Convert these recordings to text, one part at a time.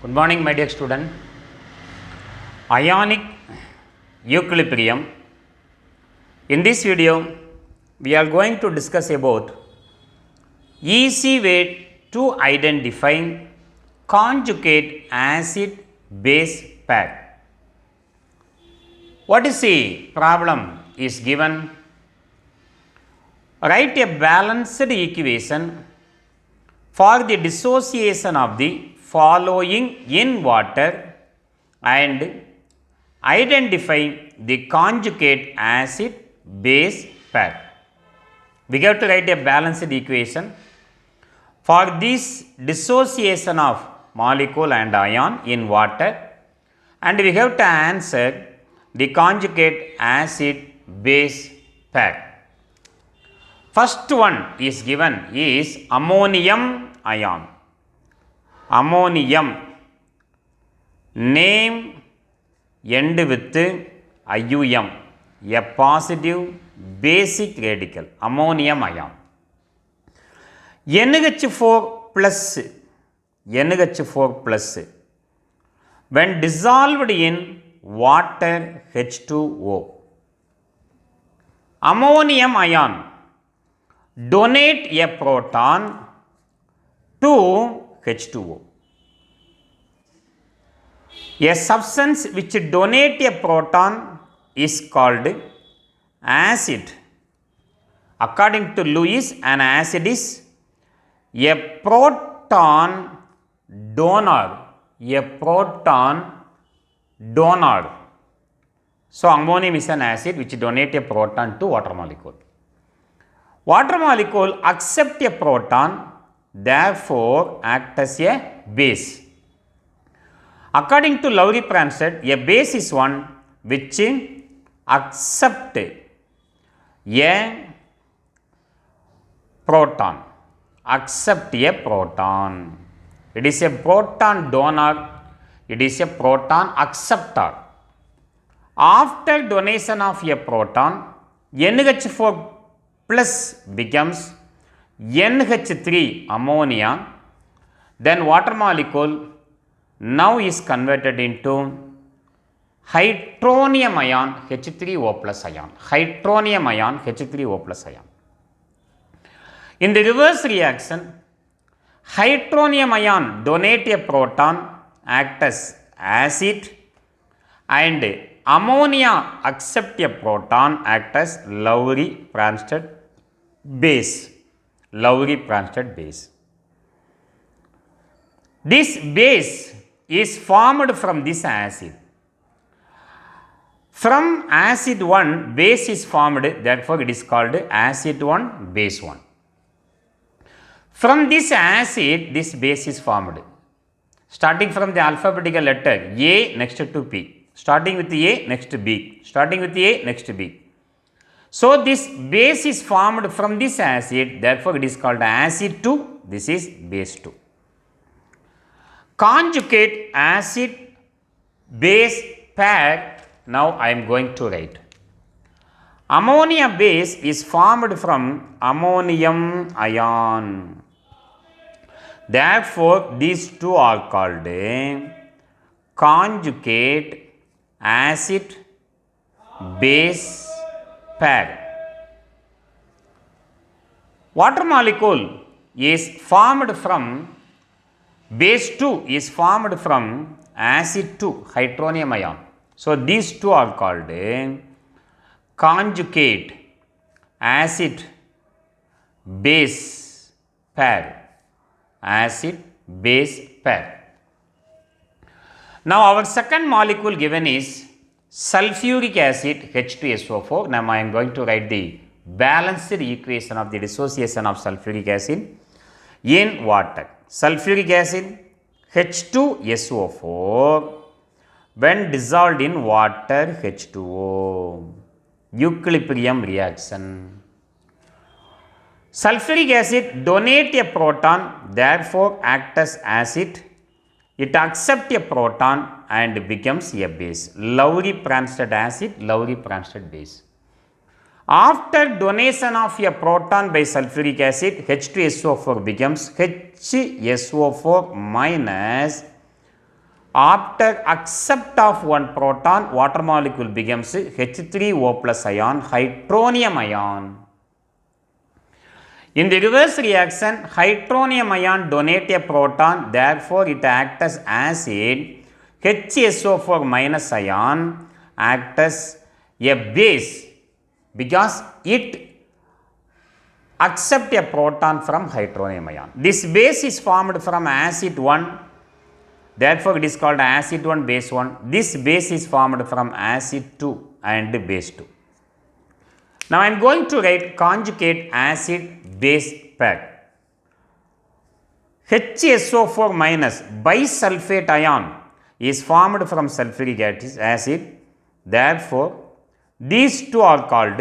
Good morning, my dear student. Ionic equilibrium. In this video, we are going to discuss about easy way to identify conjugate acid-base pair. What is the problem is given? Write a balanced equation for the dissociation of the following in water and identify the conjugate acid base pair. We have to write a balanced equation for this dissociation of molecule and ion in water, and we have to answer the conjugate acid base pair. First one is given is ammonium ion. Ammonium, name end with IUM, a positive basic radical, ammonium ion. NH4 plus, NH4 plus, when dissolved in water H2O. Ammonium ion donate a proton to H2O. A substance which donate a proton is called acid. According to Lewis, an acid is a proton donor. A proton donor. So, ammonium is an acid which donate a proton to water molecule. Water molecule accept a proton, therefore act as a base. According to Lowry-Cranstad, a base is one which accept a proton. Accept a proton. It is a proton donor. It is a proton acceptor. After donation of a proton, NH4 plus becomes NH3 ammonia, then water molecule now is converted into hydronium ion H3O plus ion. Hydronium ion H3O plus ion. In the reverse reaction, hydronium ion donate a proton, act as acid, and ammonia accept a proton, act as Lowry-Cranstad base. Lowry-Cranstad base. This base is formed from this acid. From acid 1, base is formed, therefore it is called acid 1, base 1. From this acid, this base is formed. Starting from the alphabetical letter A next to P. Starting with A next to B. Starting with A next to B. So, this base is formed from this acid, therefore it is called acid 2, this is base 2. Conjugate acid base pair, now I am going to write. Ammonia base is formed from ammonium ion. Therefore, these two are called conjugate acid base pair. Water molecule is formed from base 2 is formed from acid 2, hydronium ion. So, these two are called conjugate acid base pair. Acid base pair. Now, our second molecule given is sulfuric acid H2SO4. Now, I am going to write the balanced equation of the dissociation of sulfuric acid in water. Sulfuric acid H2SO4 when dissolved in water H2O. Equilibrium reaction. Sulfuric acid donate a proton, therefore act as acid. It accepts a proton and becomes a base. Lowry-Cranstad acid, Lowry-Cranstad base. After donation of a proton by sulfuric acid, H2SO4 becomes HSO4 minus After accept of one proton, water molecule becomes H3O plus ion, hydronium ion. In the reverse reaction, hydronium ion donate a proton, therefore it acts as acid. HSO4 minus ion acts as a base because it accepts a proton from hydronium ion. This base is formed from acid 1, therefore it is called acid 1 base 1. This base is formed from acid 2 and base 2. Now I am going to write conjugate acid base pair. HSO4 minus bisulfate ion is formed from sulfuric acid. Therefore, these two are called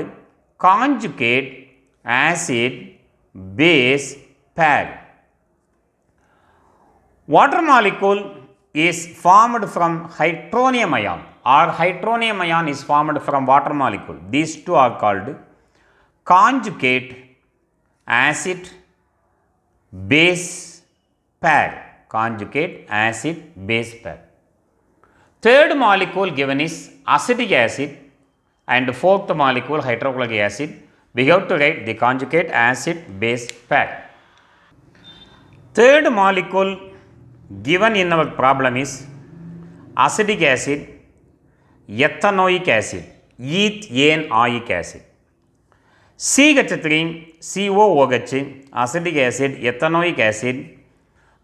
conjugate acid base pair. Water molecule is formed from hydronium ion, or hydronium ion is formed from water molecule. These two are called conjugate acid base pair. Conjugate acid base pair. Third molecule given is acetic acid and fourth molecule hydrochloric acid. We have to write the conjugate acid base pair. Third molecule given in our problem is acetic acid, ethanoic acid, ethanoic acid. CH3, COOH, acetic acid, ethanoic acid,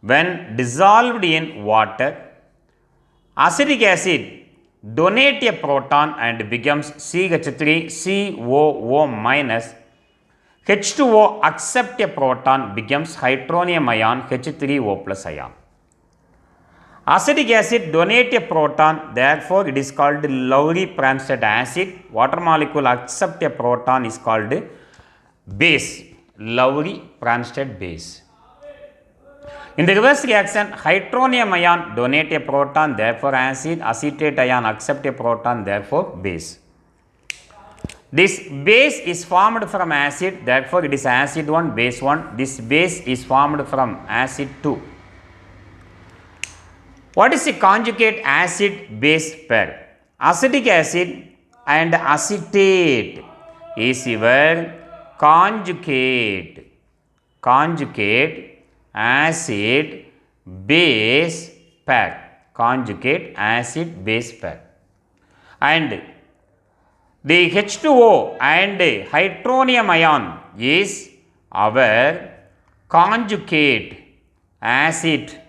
when dissolved in water, acetic acid donate a proton and becomes CH3COO minus. H2O accept a proton becomes hydronium ion H3O plus ion. Acetic acid donate a proton, therefore it is called Lowry-Bronsted acid. Water molecule accept a proton is called base, Lowry-Bronsted base. In the reverse reaction, hydronium ion donate a proton, therefore acid. Acetate ion accept a proton, therefore base. This base is formed from acid, therefore it is acid 1 base 1. This base is formed from acid 2. What is the conjugate acid base pair? Acetic acid and acetate is your conjugate acid base pair. Conjugate acid base pair. And the H2O and hydronium ion is our conjugate acid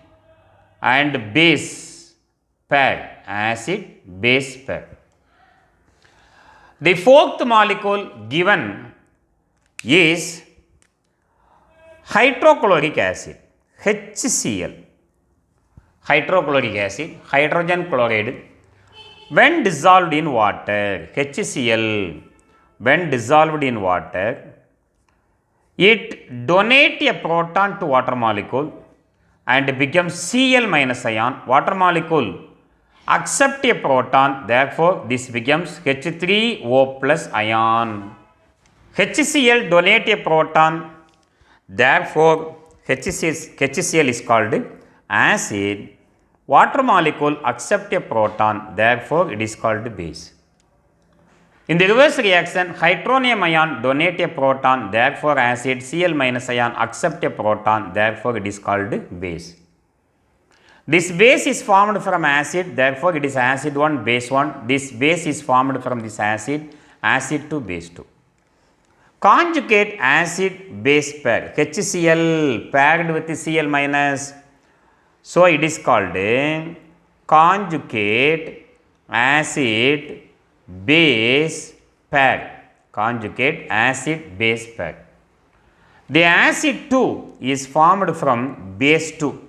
and base pair, acid base pair. The fourth molecule given is hydrochloric acid, HCl. Hydrochloric acid, hydrogen chloride, when dissolved in water, HCl, when dissolved in water, it donates a proton to water molecule and becomes Cl minus ion. Water molecule accept a proton, therefore this becomes H3O plus ion. HCl donate a proton, therefore HCl is called acid. Water molecule accept a proton, therefore it is called base. In the reverse reaction, hydronium ion donate a proton, therefore acid. Cl minus ion accept a proton, therefore it is called base. This base is formed from acid, therefore it is acid 1 base 1. This base is formed from this acid, acid 2 base 2. Conjugate acid base pair, HCl paired with Cl minus. So it is called conjugate acid base pair. Conjugate acid base pair. The acid 2 is formed from base 2.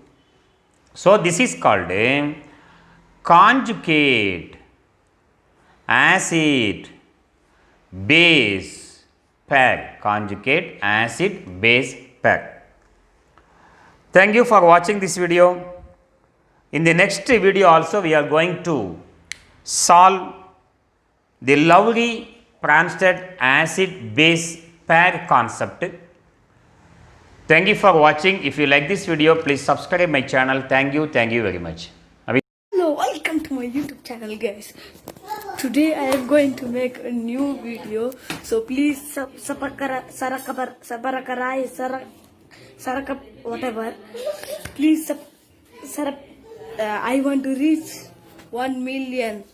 So this is called conjugate acid base pair. Conjugate acid base pair. Thank you for watching this video. In the next video also we are going to solve the Lowry-Bronsted acid base pair concept. Thank you for watching. If you like this video, please subscribe my channel. Thank you very much. Hello. channel, guys. Today I am going to make a new video, so please whatever. Please I want to reach 1 million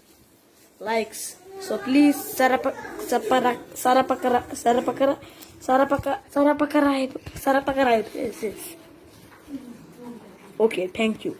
likes. So please sarapakara. Yes. Okay, thank you.